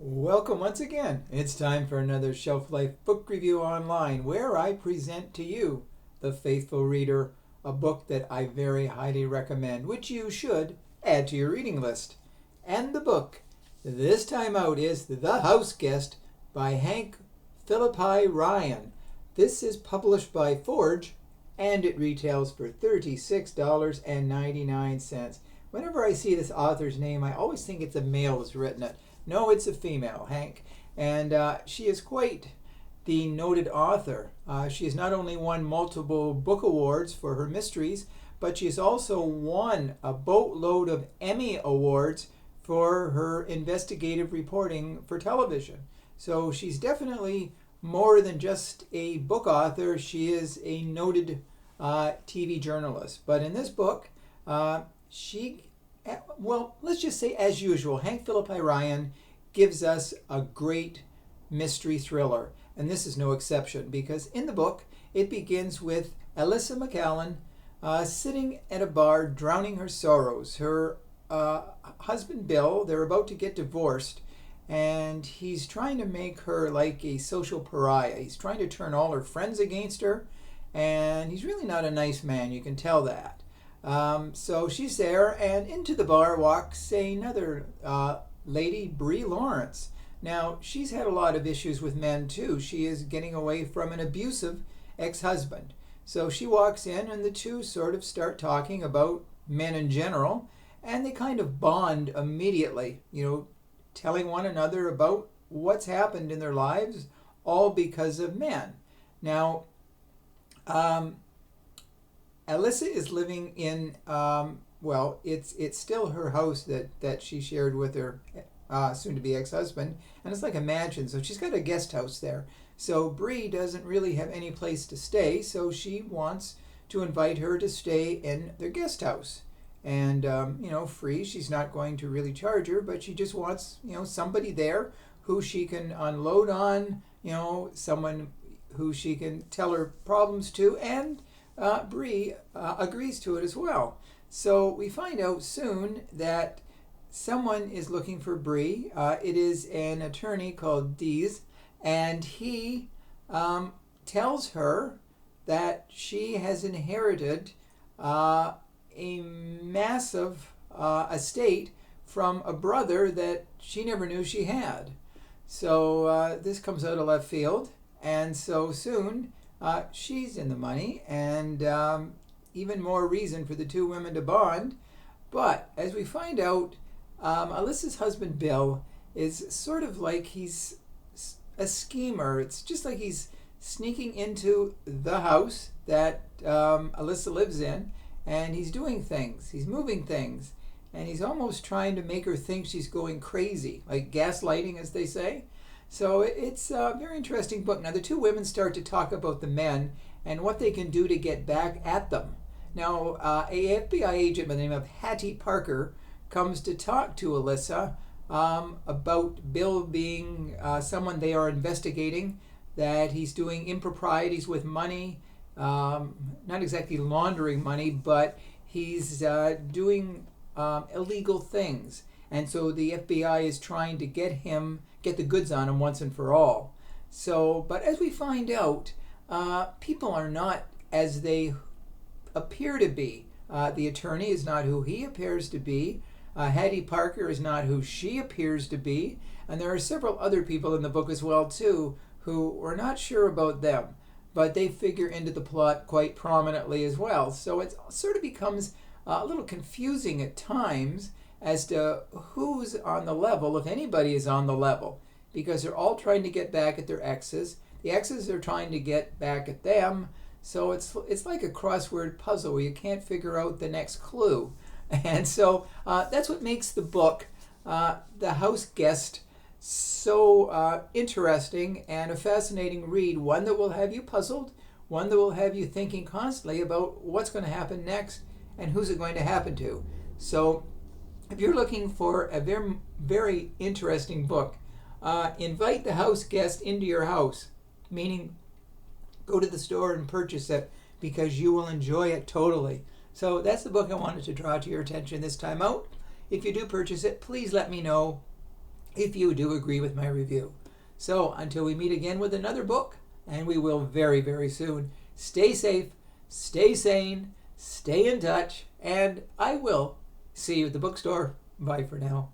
Welcome once again. It's time for another Shelf Life Book Review Online where I present to you, the faithful reader, a book that I very highly recommend, which you should add to your reading list. And the book this time out is The House Guest by Hank Phillippi Ryan. This is published by Forge and it retails for $36.99. Whenever I see this author's name, I always think it's a male who's written it. No, it's a female, Hank. And she is quite the noted author. She has not only won multiple book awards for her mysteries, but she has also won a boatload of Emmy Awards for her investigative reporting for television. So she's definitely more than just a book author. She is a noted TV journalist. But in this book, let's just say as usual, Hank Phillippi Ryan gives us a great mystery thriller. And this is no exception because in the book, it begins with Alyssa McAllen sitting at a bar drowning her sorrows. Her husband Bill, they're about to get divorced, and he's trying to make her like a social pariah. He's trying to turn all her friends against her, and he's really not a nice man, you can tell that. So she's there, and into the bar walks another lady, Bree Lawrence. Now, she's had a lot of issues with men too. She is getting away from an abusive ex-husband. So she walks in, and the two sort of start talking about men in general, and they kind of bond immediately, telling one another about what's happened in their lives, all because of men. Now, Alyssa is living in, it's still her house that she shared with her soon-to-be ex-husband, and it's like a mansion, so she's got a guest house there. So Bree doesn't really have any place to stay, so she wants to invite her to stay in their guest house. And, free, she's not going to really charge her, but she just wants, somebody there who she can unload on, someone who she can tell her problems to, and Bree agrees to it as well. So we find out soon that someone is looking for Bree. It is an attorney called Dees, and he tells her that she has inherited a massive estate from a brother that she never knew she had. So this comes out of left field, and so soon she's in the money, and even more reason for the two women to bond. But as we find out, Alyssa's husband Bill is sort of like he's a schemer. It's just like he's sneaking into the house that Alyssa lives in, and he's doing things, he's moving things, and he's almost trying to make her think she's going crazy, like gaslighting, as they say. So it's a very interesting book. Now, the two women start to talk about the men and what they can do to get back at them. Now, a FBI agent by the name of Hattie Parker comes to talk to Alyssa about Bill being someone they are investigating, that he's doing improprieties with money, not exactly laundering money, but he's doing illegal things. And so the FBI is trying to get the goods on him once and for all. So, but as we find out, people are not as they appear to be. The attorney is not who he appears to be. Hattie Parker is not who she appears to be. And there are several other people in the book as well, too, who we're not sure about them, but they figure into the plot quite prominently as well. So it sort of becomes a little confusing at times as to who's on the level, if anybody is on the level, because they're all trying to get back at their exes. The exes are trying to get back at them. So it's like a crossword puzzle where you can't figure out the next clue. And so that's what makes the book, The House Guest, so interesting and a fascinating read. One that will have you puzzled, one that will have you thinking constantly about what's going to happen next and who's it going to happen to. So if you're looking for a very, very interesting book, invite the house guest into your house, meaning go to the store and purchase it because you will enjoy it totally. So that's the book I wanted to draw to your attention this time out. If you do purchase it, please let me know. if you do agree with my review. So until we meet again with another book, and we will very, very soon, stay safe, stay sane, stay in touch, and I will see you at the bookstore. Bye for now.